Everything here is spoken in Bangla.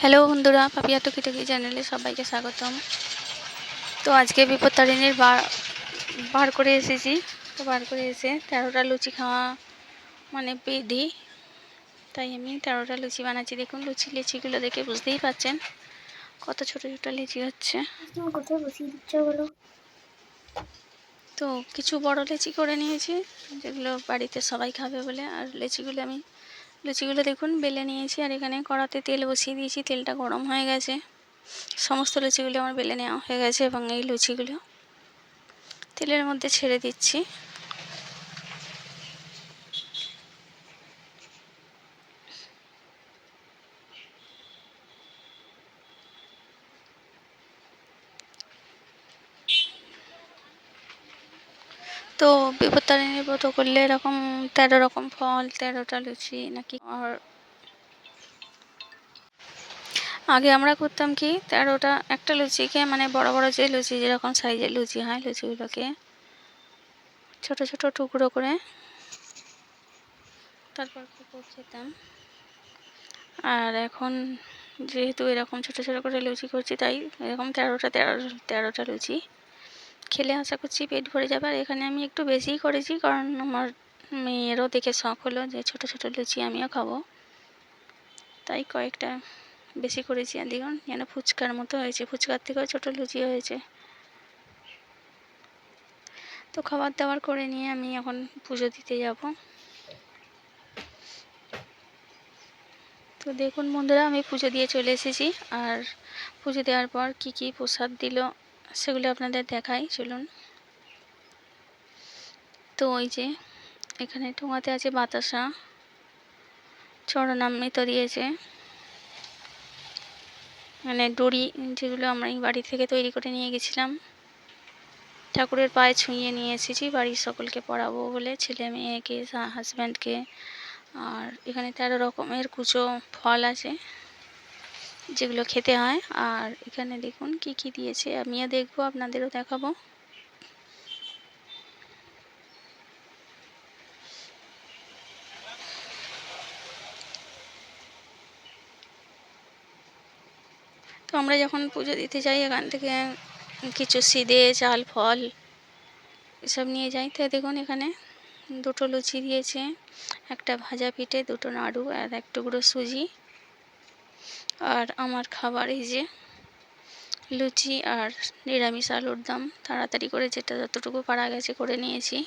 হ্যালো বন্ধুরা, পাপিয়া টুকিটাকি চ্যানেলে সবাইকে স্বাগতম। তো আজকে বিপত্তারিণীর বার করে এসেছি। তো বার করে এসে 13টা লুচি খাওয়া মানে বিধি, তাই আমি 13টা লুচি বানাচ্ছি। দেখুন লিচিগুলো দেখে বুঝতেই পারছেন কত ছোট ছোট লিচি হচ্ছে। কোথায় বসিয়ে দিচ্ছ বলো? তো কিছু বড় লিচি করে নিয়েছি, যেগুলো বাড়িতে সবাই খাবে বলে। আর লুচিগুলো দেখুন বেলে নিয়েছি। আর এখানে কড়াতে তেল বসিয়ে দিয়েছি, তেলটা গরম হয়ে গেছে। সমস্ত লুচিগুলো আমার বেলে নেওয়া হয়ে গেছে এবং এই লুচিগুলো তেলের মধ্যে ছেড়ে দিচ্ছি। তো বিপত্তারিণীর ব্রত করলে এরকম 13 রকম ফল, 13টা লুচি নাকি। আর আগে আমরা করতাম কি, 13টা একটা লুচিকে মানে বড় বড় যে লুচি যেরকম সাইজের লুচি হয়, লুচিগুলোকে ছোট ছোট টুকরো করে তারপর খেতাম। আর এখন যেহেতু এরকম ছোট ছোট করে লুচি করছি, তাই এরকম 13টা লুচি খেলে আশা করছি পেট ভরে যাবে। আর এখানে আমি একটু বেশিই করেছি, কারণ আমার মেয়েরও দেখে শখ হলো যে ছোট ছোট লুচি আমিও খাবো, তাই কয়েকটা বেশি করেছি। আর দেখুন যেন ফুচকার মতো হয়েছে, ফুচকার থেকেও ছোট লুচি হয়েছে। তো খাবার দাবার করে নিয়ে আমি এখন পুজো দিতে যাব। তো দেখুন বন্ধুরা, আমি পুজো দিয়ে চলে এসেছি। আর পুজো দেওয়ার পর কি কি প্রসাদ দিল সেগুলো আপনাদের দেখাই, চলুন। তো ওই যে এখানে ঠোঙাতে আছে বাতাসা, চরণামৃত দিয়েছে, মানে দড়ি যেগুলো আমরা এই বাড়ি থেকে তৈরি করে নিয়ে গেছিলাম, ঠাকুরের পায়ে ছুঁয়ে নিয়ে এসেছি বাড়ির সকলকে পরাবো বলে, ছেলে মেয়েকে, হাজব্যান্ডকে। আর এখানে 13 রকমের কুচো ফল আছে যেগুলো খেতে হয়। আর এখানে দেখুন কি কি দিয়েছে, আমিও দেখবো, আপনাদেরও দেখাবো। তো আমরা যখন পুজো দিতে যাই, এখান থেকে কিছু সিদে, চাল, ফল এসব নিয়ে যাই। তো দেখুন এখানে 2টো লুচি দিয়েছে, একটা ভাজা পিঠে, 2টো নাড়ু আর 1 টুকরো সুজি। আর আমার খাবার এই যে লুচি আর নিরামিষ আলুর দম, তাড়াতাড়ি করে যেটা যতটুকু পারা গেছে করে নিয়েছি।